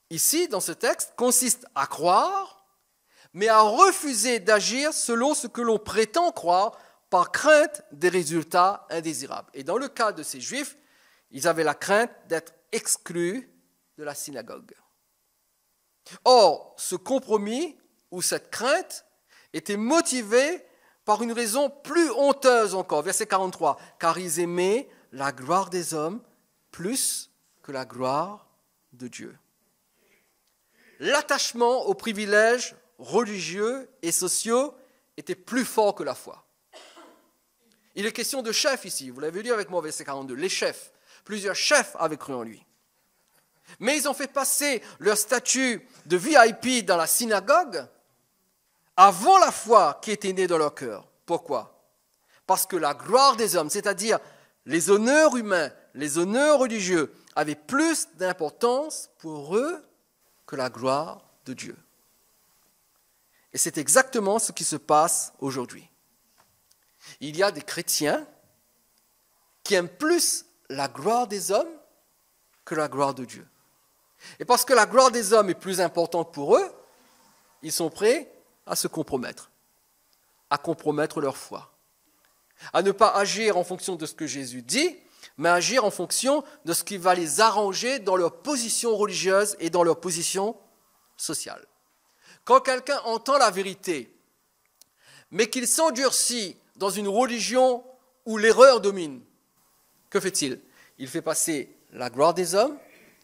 ici, dans ce texte, consiste à croire, mais à refuser d'agir selon ce que l'on prétend croire par crainte des résultats indésirables. Et dans le cas de ces Juifs, ils avaient la crainte d'être exclus de la synagogue. Or, ce compromis ou cette crainte était motivé par une raison plus honteuse encore. Verset 43, car ils aimaient la gloire des hommes plus que la gloire de Dieu. L'attachement aux privilèges religieux et sociaux était plus fort que la foi. Il est question de chefs ici, vous l'avez lu avec moi, verset 42, les chefs. Plusieurs chefs avaient cru en lui. Mais ils ont fait passer leur statut de VIP dans la synagogue avant la foi qui était née dans leur cœur. Pourquoi ? Parce que la gloire des hommes, c'est-à-dire les honneurs humains, les honneurs religieux, avaient plus d'importance pour eux que la gloire de Dieu. Et c'est exactement ce qui se passe aujourd'hui. Il y a des chrétiens qui aiment plus la gloire des hommes que la gloire de Dieu. Et parce que la gloire des hommes est plus importante pour eux, ils sont prêts à se compromettre, à compromettre leur foi, à ne pas agir en fonction de ce que Jésus dit, mais agir en fonction de ce qui va les arranger dans leur position religieuse et dans leur position sociale. Quand quelqu'un entend la vérité, mais qu'il s'endurcit dans une religion où l'erreur domine, que fait-il ? Il fait passer la gloire des hommes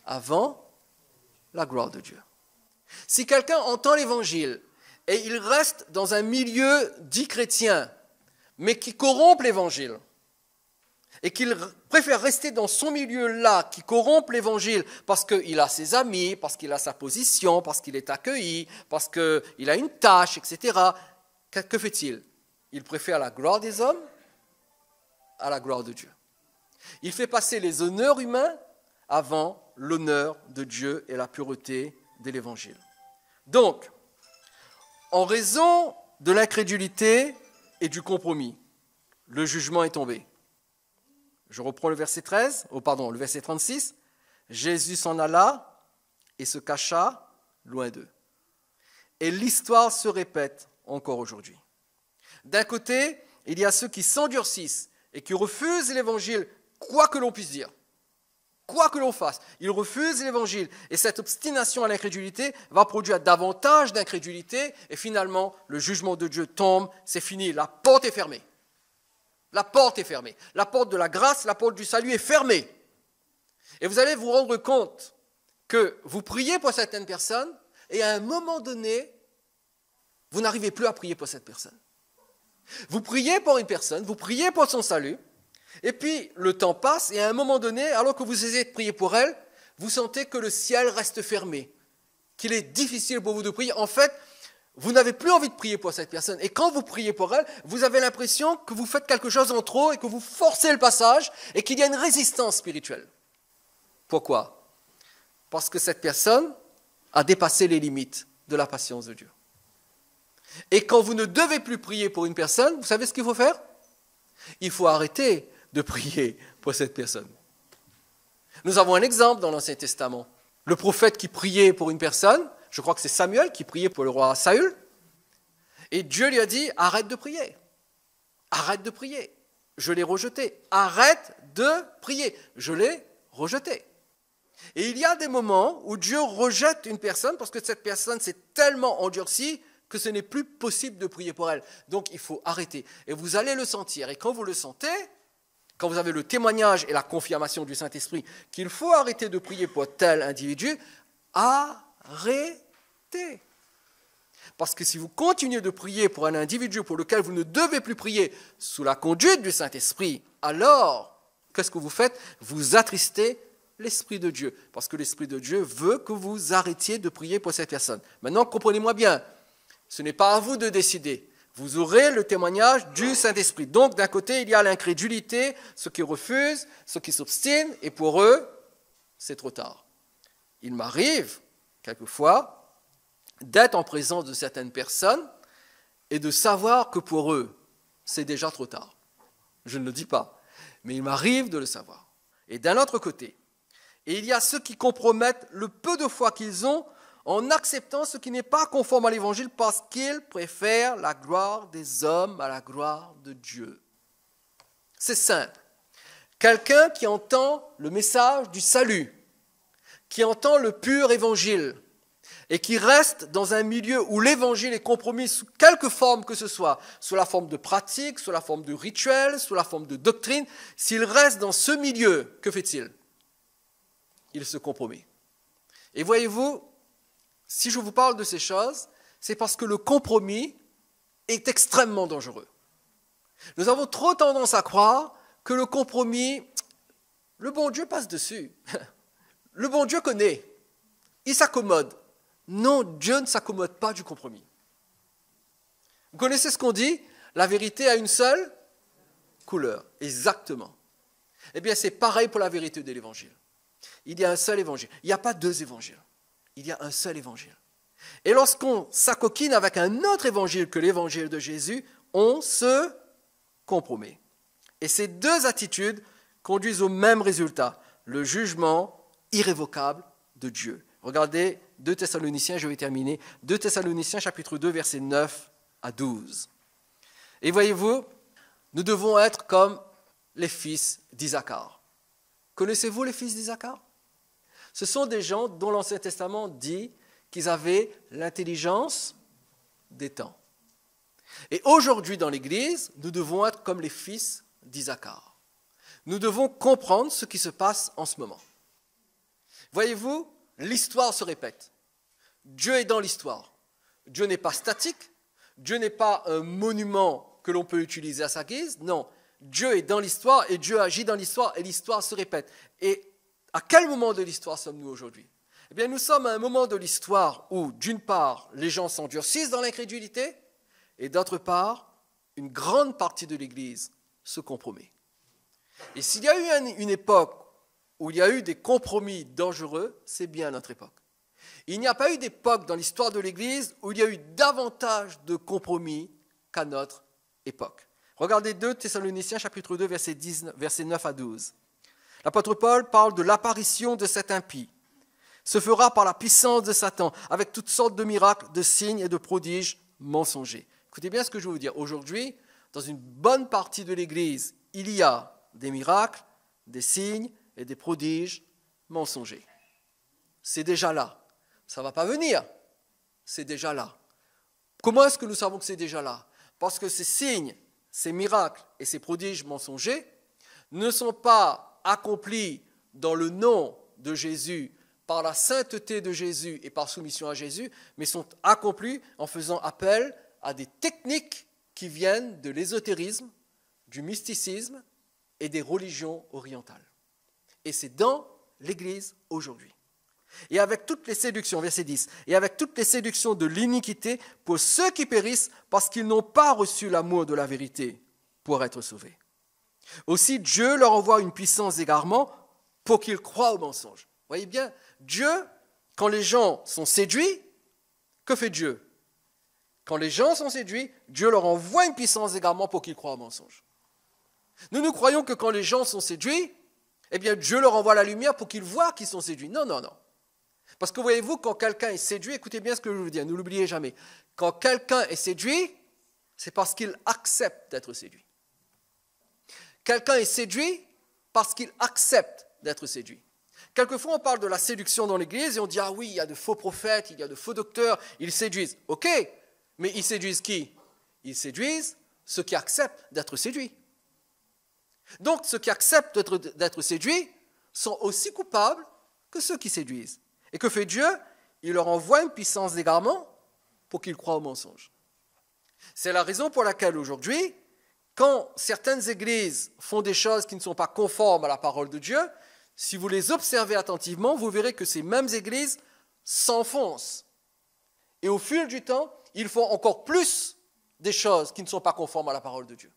avant la gloire de Dieu. Si quelqu'un entend l'évangile et il reste dans un milieu dit chrétien, mais qui corrompt l'évangile, et qu'il préfère rester dans son milieu-là, qui corrompt l'évangile, parce qu'il a ses amis, parce qu'il a sa position, parce qu'il est accueilli, parce qu'il a une tâche, etc., que fait-il ? Il préfère la gloire des hommes à la gloire de Dieu. Il fait passer les honneurs humains avant l'honneur de Dieu et la pureté de l'évangile. Donc, en raison de l'incrédulité et du compromis, le jugement est tombé. Je reprends le verset 36. Jésus s'en alla et se cacha loin d'eux. Et l'histoire se répète encore aujourd'hui. D'un côté, il y a ceux qui s'endurcissent et qui refusent l'évangile, quoi que l'on puisse dire, quoi que l'on fasse. Ils refusent l'évangile et cette obstination à l'incrédulité va produire davantage d'incrédulité et finalement, le jugement de Dieu tombe, c'est fini, la porte est fermée. La porte est fermée. La porte de la grâce, la porte du salut est fermée. Et vous allez vous rendre compte que vous priez pour certaines personnes et à un moment donné, vous n'arrivez plus à prier pour cette personne. Vous priez pour une personne, vous priez pour son salut, et puis le temps passe, et à un moment donné, alors que vous essayez de prier pour elle, vous sentez que le ciel reste fermé, qu'il est difficile pour vous de prier. En fait, vous n'avez plus envie de prier pour cette personne. Et quand vous priez pour elle, vous avez l'impression que vous faites quelque chose en trop et que vous forcez le passage et qu'il y a une résistance spirituelle. Pourquoi ? Parce que cette personne a dépassé les limites de la patience de Dieu. Et quand vous ne devez plus prier pour une personne, vous savez ce qu'il faut faire ? Il faut arrêter de prier pour cette personne. Nous avons un exemple dans l'Ancien Testament. Le prophète qui priait pour une personne, je crois que c'est Samuel qui priait pour le roi Saül, et Dieu lui a dit, arrête de prier. Arrête de prier. Je l'ai rejeté. Arrête de prier. Je l'ai rejeté. Et il y a des moments où Dieu rejette une personne parce que cette personne s'est tellement endurcie que ce n'est plus possible de prier pour elle. Donc il faut arrêter. Et vous allez le sentir. Et quand vous le sentez, quand vous avez le témoignage et la confirmation du Saint-Esprit qu'il faut arrêter de prier pour tel individu, arrêtez. Parce que si vous continuez de prier pour un individu pour lequel vous ne devez plus prier sous la conduite du Saint-Esprit, alors, qu'est-ce que vous faites ? Vous attristez l'Esprit de Dieu. Parce que l'Esprit de Dieu veut que vous arrêtiez de prier pour cette personne. Maintenant, comprenez-moi bien, ce n'est pas à vous de décider. Vous aurez le témoignage du Saint-Esprit. Donc, d'un côté, il y a l'incrédulité, ceux qui refusent, ceux qui s'obstinent, et pour eux, c'est trop tard. Il m'arrive, quelquefois, d'être en présence de certaines personnes et de savoir que pour eux, c'est déjà trop tard. Je ne le dis pas, mais il m'arrive de le savoir. Et d'un autre côté, il y a ceux qui compromettent le peu de foi qu'ils ont en acceptant ce qui n'est pas conforme à l'Évangile parce qu'ils préfèrent la gloire des hommes à la gloire de Dieu. C'est simple. Quelqu'un qui entend le message du salut, qui entend le pur Évangile, et qui reste dans un milieu où l'évangile est compromis sous quelque forme que ce soit, sous la forme de pratique, sous la forme de rituel, sous la forme de doctrine, s'il reste dans ce milieu, que fait-il ? Il se compromet. Et voyez-vous, si je vous parle de ces choses, c'est parce que le compromis est extrêmement dangereux. Nous avons trop tendance à croire que le compromis, le bon Dieu passe dessus. Le bon Dieu connaît. Il s'accommode. Non, Dieu ne s'accommode pas du compromis. Vous connaissez ce qu'on dit ? La vérité a une seule couleur. Exactement. Eh bien, c'est pareil pour la vérité de l'Évangile. Il y a un seul Évangile. Il n'y a pas deux Évangiles. Il y a un seul Évangile. Et lorsqu'on s'acoquine avec un autre Évangile que l'Évangile de Jésus, on se compromet. Et ces deux attitudes conduisent au même résultat, le jugement irrévocable de Dieu. Regardez 2 Thessaloniciens, je vais terminer. 2 Thessaloniciens, chapitre 2, versets 9 à 12. Et voyez-vous, nous devons être comme les fils d'Isaacar. Connaissez-vous les fils d'Isaacar ? Ce sont des gens dont l'Ancien Testament dit qu'ils avaient l'intelligence des temps. Et aujourd'hui, dans l'Église, nous devons être comme les fils d'Isaacar. Nous devons comprendre ce qui se passe en ce moment. Voyez-vous, l'histoire se répète. Dieu est dans l'histoire. Dieu n'est pas statique. Dieu n'est pas un monument que l'on peut utiliser à sa guise. Non, Dieu est dans l'histoire et Dieu agit dans l'histoire et l'histoire se répète. Et à quel moment de l'histoire sommes-nous aujourd'hui ? Eh bien, nous sommes à un moment de l'histoire où, d'une part, les gens s'endurcissent dans l'incrédulité et d'autre part, une grande partie de l'Église se compromet. Et s'il y a eu une époque où il y a eu des compromis dangereux, c'est bien notre époque. Il n'y a pas eu d'époque dans l'histoire de l'Église où il y a eu davantage de compromis qu'à notre époque. Regardez 2 Thessaloniciens, chapitre 2, versets 9 à 12. L'apôtre Paul parle de l'apparition de cet impie. se fera par la puissance de Satan, avec toutes sortes de miracles, de signes et de prodiges mensongers. Écoutez bien ce que je veux vous dire. Aujourd'hui, dans une bonne partie de l'Église, il y a des miracles, des signes et des prodiges mensongers. C'est déjà là. Ça ne va pas venir. C'est déjà là. Comment est-ce que nous savons que c'est déjà là? Parce que ces signes, ces miracles et ces prodiges mensongers ne sont pas accomplis dans le nom de Jésus, par la sainteté de Jésus et par soumission à Jésus, mais sont accomplis en faisant appel à des techniques qui viennent de l'ésotérisme, du mysticisme et des religions orientales. Et c'est dans l'Église aujourd'hui. Et avec toutes les séductions, verset 10, et avec toutes les séductions de l'iniquité pour ceux qui périssent parce qu'ils n'ont pas reçu l'amour de la vérité pour être sauvés. Aussi, Dieu leur envoie une puissance d'égarement pour qu'ils croient au mensonge. Vous voyez bien, Dieu, quand les gens sont séduits, que fait Dieu? Quand les gens sont séduits, Dieu leur envoie une puissance d'égarement pour qu'ils croient au mensonge. Nous croyons que quand les gens sont séduits, eh bien Dieu leur envoie la lumière pour qu'ils voient qu'ils sont séduits. Non. Parce que voyez-vous, quand quelqu'un est séduit, écoutez bien ce que je veux dire, ne l'oubliez jamais. Quand quelqu'un est séduit, c'est parce qu'il accepte d'être séduit. Quelqu'un est séduit parce qu'il accepte d'être séduit. Quelquefois, on parle de la séduction dans l'Église et on dit « Ah oui, il y a de faux prophètes, il y a de faux docteurs, ils séduisent. » Ok, mais ils séduisent qui? Ils séduisent ceux qui acceptent d'être séduits. Donc, ceux qui acceptent d'être séduits sont aussi coupables que ceux qui séduisent. Et que fait Dieu? Il leur envoie une puissance d'égarement pour qu'ils croient au mensonge. C'est la raison pour laquelle aujourd'hui, quand certaines églises font des choses qui ne sont pas conformes à la parole de Dieu, si vous les observez attentivement, vous verrez que ces mêmes églises s'enfoncent. Et au fil du temps, ils font encore plus des choses qui ne sont pas conformes à la parole de Dieu.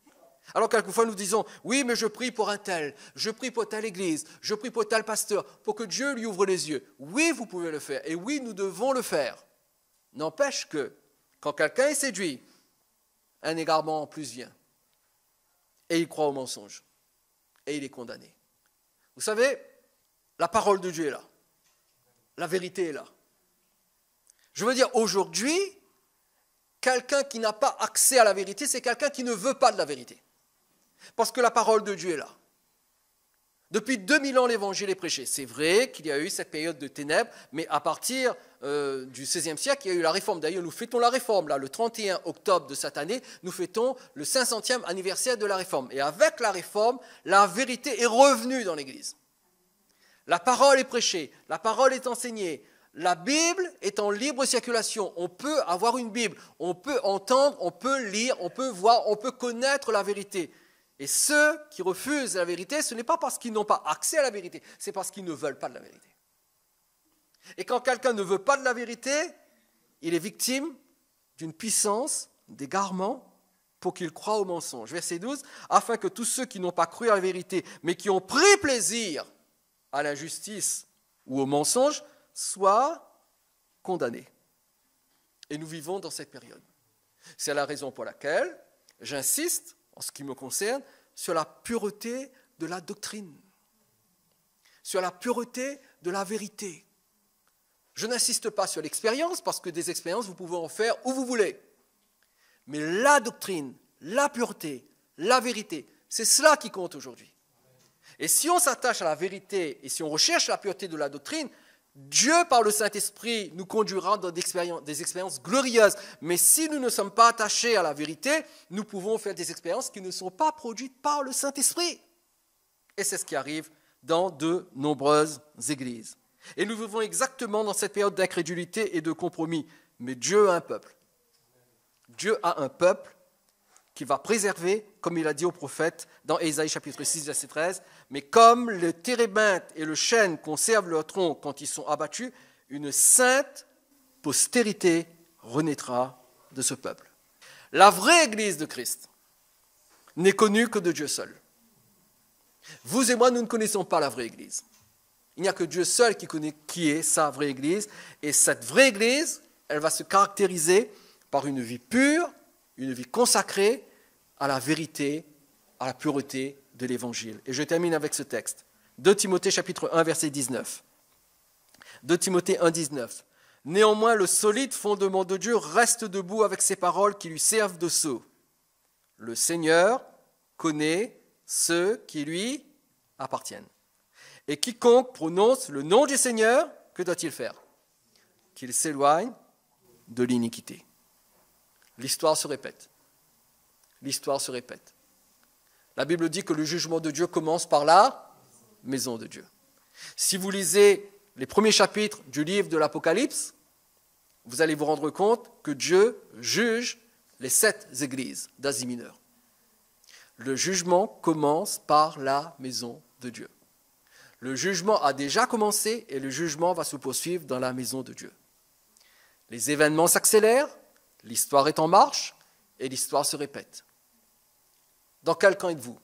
Alors quelquefois nous disons, oui, mais je prie pour un tel, je prie pour telle église, je prie pour tel pasteur, pour que Dieu lui ouvre les yeux. Oui, vous pouvez le faire, et oui, nous devons le faire. N'empêche que, quand quelqu'un est séduit, un égarement en plus vient. Et il croit au mensonge. Et il est condamné. Vous savez, la parole de Dieu est là. La vérité est là. Je veux dire, aujourd'hui, quelqu'un qui n'a pas accès à la vérité, c'est quelqu'un qui ne veut pas de la vérité. Parce que la parole de Dieu est là. Depuis 2000 ans, l'évangile est prêché. C'est vrai qu'il y a eu cette période de ténèbres, mais à partir du XVIe siècle, il y a eu la réforme. D'ailleurs, nous fêtons la réforme. Là, le 31 octobre de cette année, nous fêtons le 500e anniversaire de la réforme. Et avec la réforme, la vérité est revenue dans l'Église. La parole est prêchée, la parole est enseignée. La Bible est en libre circulation. On peut avoir une Bible, on peut entendre, on peut lire, on peut voir, on peut connaître la vérité. Et ceux qui refusent la vérité, ce n'est pas parce qu'ils n'ont pas accès à la vérité, c'est parce qu'ils ne veulent pas de la vérité. Et quand quelqu'un ne veut pas de la vérité, il est victime d'une puissance d'égarement pour qu'il croie au mensonge. Verset 12, afin que tous ceux qui n'ont pas cru à la vérité, mais qui ont pris plaisir à l'injustice ou au mensonge, soient condamnés. Et nous vivons dans cette période. C'est la raison pour laquelle j'insiste, en ce qui me concerne, sur la pureté de la doctrine, sur la pureté de la vérité. Je n'insiste pas sur l'expérience, parce que des expériences, vous pouvez en faire où vous voulez. Mais la doctrine, la pureté, la vérité, c'est cela qui compte aujourd'hui. Et si on s'attache à la vérité et si on recherche la pureté de la doctrine, Dieu, par le Saint-Esprit, nous conduira dans des expériences glorieuses. Mais si nous ne sommes pas attachés à la vérité, nous pouvons faire des expériences qui ne sont pas produites par le Saint-Esprit. Et c'est ce qui arrive dans de nombreuses églises. Et nous vivons exactement dans cette période d'incrédulité et de compromis. Mais Dieu a un peuple. Dieu a un peuple qui va préserver, comme il a dit au prophète dans Ésaïe chapitre 6, verset 13, « Mais comme le térébinthe et le chêne conservent leur tronc quand ils sont abattus, une sainte postérité renaîtra de ce peuple. » La vraie Église de Christ n'est connue que de Dieu seul. Vous et moi, nous ne connaissons pas la vraie Église. Il n'y a que Dieu seul qui connaît qui est sa vraie Église. Et cette vraie Église, elle va se caractériser par une vie pure, une vie consacrée à la vérité, à la pureté de l'Évangile. Et je termine avec ce texte. 2 Timothée chapitre 1, verset 19. 2 Timothée 1,19. Néanmoins, le solide fondement de Dieu reste debout avec ses paroles qui lui servent de sceau. Le Seigneur connaît ceux qui lui appartiennent. Et quiconque prononce le nom du Seigneur, que doit-il faire? Qu'il s'éloigne de l'iniquité. L'histoire se répète. L'histoire se répète. La Bible dit que le jugement de Dieu commence par la maison de Dieu. Si vous lisez les premiers chapitres du livre de l'Apocalypse, vous allez vous rendre compte que Dieu juge les 7 églises d'Asie mineure. Le jugement commence par la maison de Dieu. Le jugement a déjà commencé et le jugement va se poursuivre dans la maison de Dieu. Les événements s'accélèrent, l'histoire est en marche et l'histoire se répète. Dans quel camp êtes-vous?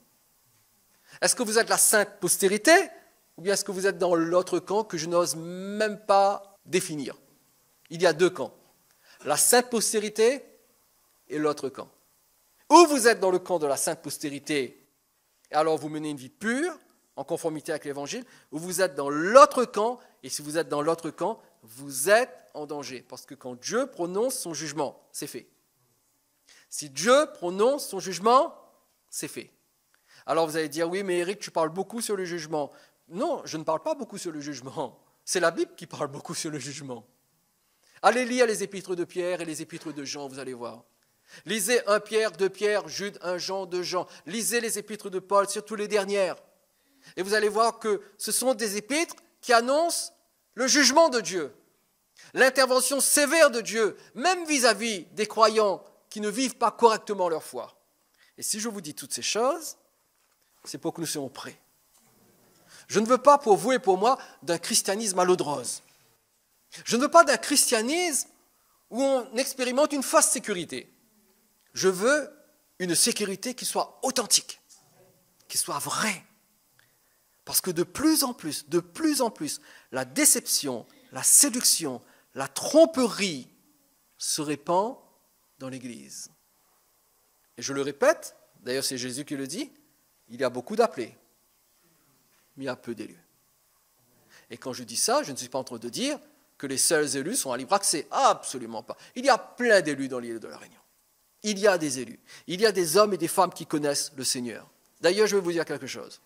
Est-ce que vous êtes la sainte postérité ou bien est-ce que vous êtes dans l'autre camp que je n'ose même pas définir? Il y a 2 camps, la sainte postérité et l'autre camp. Ou vous êtes dans le camp de la sainte postérité et alors vous menez une vie pure, en conformité avec l'Évangile, ou vous êtes dans l'autre camp, et si vous êtes dans l'autre camp, vous êtes en danger. Parce que quand Dieu prononce son jugement, c'est fait. Si Dieu prononce son jugement, c'est fait. Alors vous allez dire, oui, mais Eric, tu parles beaucoup sur le jugement. Non, je ne parle pas beaucoup sur le jugement. C'est la Bible qui parle beaucoup sur le jugement. Allez lire les épîtres de Pierre et les épîtres de Jean, vous allez voir. Lisez 1 Pierre, 2 Pierre, Jude, 1 Jean, 2 Jean. Lisez les épîtres de Paul, surtout les dernières. Et vous allez voir que ce sont des épîtres qui annoncent le jugement de Dieu, l'intervention sévère de Dieu, même vis-à-vis des croyants qui ne vivent pas correctement leur foi. Et si je vous dis toutes ces choses, c'est pour que nous soyons prêts. Je ne veux pas pour vous et pour moi d'un christianisme à l'eau de rose. Je ne veux pas d'un christianisme où on expérimente une fausse sécurité. Je veux une sécurité qui soit authentique, qui soit vraie. Parce que de plus en plus, la déception, la séduction, la tromperie se répand dans l'Église. Et je le répète, d'ailleurs c'est Jésus qui le dit, il y a beaucoup d'appelés, mais il y a peu d'élus. Et quand je dis ça, je ne suis pas en train de dire que les seuls élus sont à libre accès. Absolument pas. Il y a plein d'élus dans l'île de la Réunion. Il y a des élus. Il y a des hommes et des femmes qui connaissent le Seigneur. D'ailleurs, je vais vous dire quelque chose.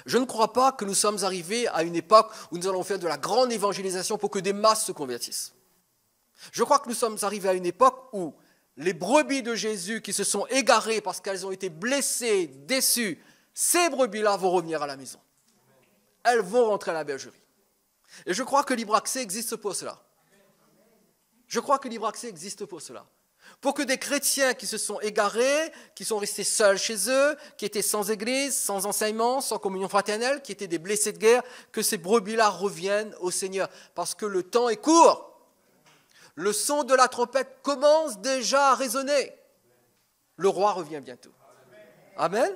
Je ne crois pas que nous sommes arrivés à une époque où nous allons faire de la grande évangélisation pour que des masses se convertissent. Je crois que nous sommes arrivés à une époque où les brebis de Jésus qui se sont égarées parce qu'elles ont été blessées, déçues, ces brebis-là vont revenir à la maison. Elles vont rentrer à la bergerie. Et je crois que Libre Accès existe pour cela. Je crois que Libre Accès existe pour cela. Pour que des chrétiens qui se sont égarés, qui sont restés seuls chez eux, qui étaient sans église, sans enseignement, sans communion fraternelle, qui étaient des blessés de guerre, que ces brebis-là reviennent au Seigneur. Parce que le temps est court. Le son de la trompette commence déjà à résonner. Le roi revient bientôt. Amen.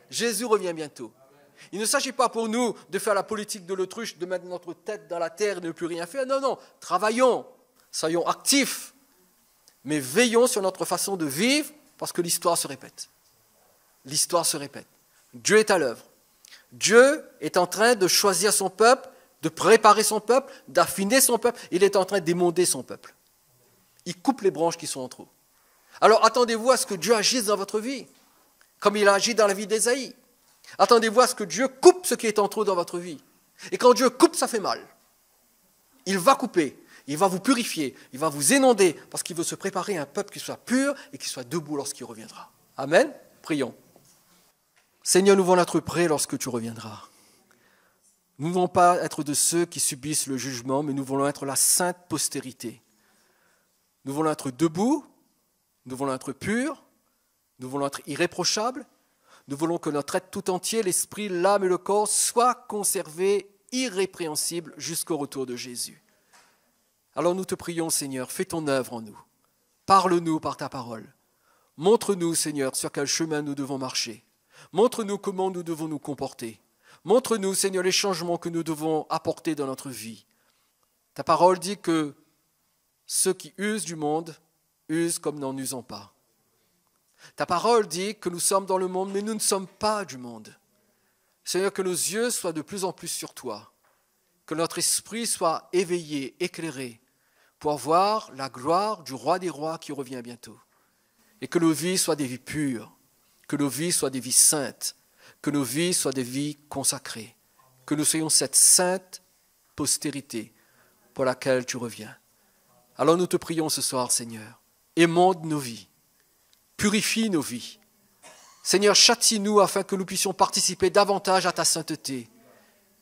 Jésus revient bientôt. Il ne s'agit pas pour nous de faire la politique de l'autruche, de mettre notre tête dans la terre et de ne plus rien faire. Non, non, travaillons, soyons actifs. Mais veillons sur notre façon de vivre parce que l'histoire se répète. L'histoire se répète. Dieu est à l'œuvre. Dieu est en train de choisir son peuple, de préparer son peuple, d'affiner son peuple. Il est en train d'émonder son peuple. Il coupe les branches qui sont en trop. Alors attendez-vous à ce que Dieu agisse dans votre vie, comme il a agi dans la vie d'Ésaïe. Attendez-vous à ce que Dieu coupe ce qui est en trop dans votre vie. Et quand Dieu coupe, ça fait mal. Il va couper. Il va vous purifier, il va vous inonder, parce qu'il veut se préparer à un peuple qui soit pur et qui soit debout lorsqu'il reviendra. Amen. Prions. Seigneur, nous voulons être prêts lorsque tu reviendras. Nous ne voulons pas être de ceux qui subissent le jugement, mais nous voulons être la sainte postérité. Nous voulons être debout, nous voulons être purs, nous voulons être irréprochables, nous voulons que notre être tout entier, l'esprit, l'âme et le corps, soient conservés irrépréhensibles jusqu'au retour de Jésus. Alors nous te prions, Seigneur, fais ton œuvre en nous. Parle-nous par ta parole. Montre-nous, Seigneur, sur quel chemin nous devons marcher. Montre-nous comment nous devons nous comporter. Montre-nous, Seigneur, les changements que nous devons apporter dans notre vie. Ta parole dit que ceux qui usent du monde usent comme n'en usant pas. Ta parole dit que nous sommes dans le monde, mais nous ne sommes pas du monde. Seigneur, que nos yeux soient de plus en plus sur toi. que notre esprit soit éveillé, éclairé, pour voir la gloire du roi des rois qui revient bientôt. Et que nos vies soient des vies pures, que nos vies soient des vies saintes, que nos vies soient des vies consacrées, que nous soyons cette sainte postérité pour laquelle tu reviens. Alors nous te prions ce soir, Seigneur, émonde nos vies, purifie nos vies. Seigneur, châtie-nous afin que nous puissions participer davantage à ta sainteté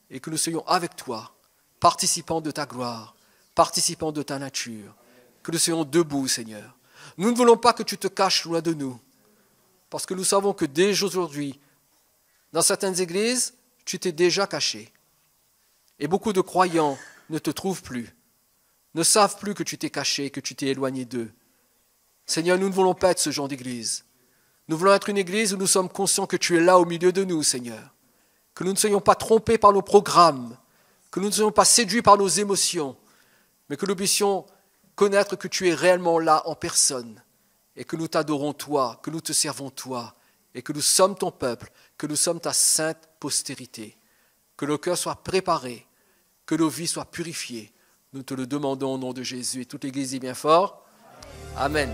et que nous soyons avec toi, participants de ta gloire, participants de ta nature, que nous soyons debout, Seigneur. Nous ne voulons pas que tu te caches loin de nous, parce que nous savons que dès aujourd'hui, dans certaines églises, tu t'es déjà caché. Et beaucoup de croyants ne te trouvent plus, ne savent plus que tu t'es caché, que tu t'es éloigné d'eux. Seigneur, nous ne voulons pas être ce genre d'église. Nous voulons être une église où nous sommes conscients que tu es là au milieu de nous, Seigneur. Que nous ne soyons pas trompés par nos programmes, que nous ne soyons pas séduits par nos émotions, mais que nous puissions connaître que tu es réellement là en personne et que nous t'adorons toi, que nous te servons toi et que nous sommes ton peuple, que nous sommes ta sainte postérité. Que nos cœurs soient préparés, que nos vies soient purifiées. Nous te le demandons au nom de Jésus et toute l'Église dit bien fort. Amen.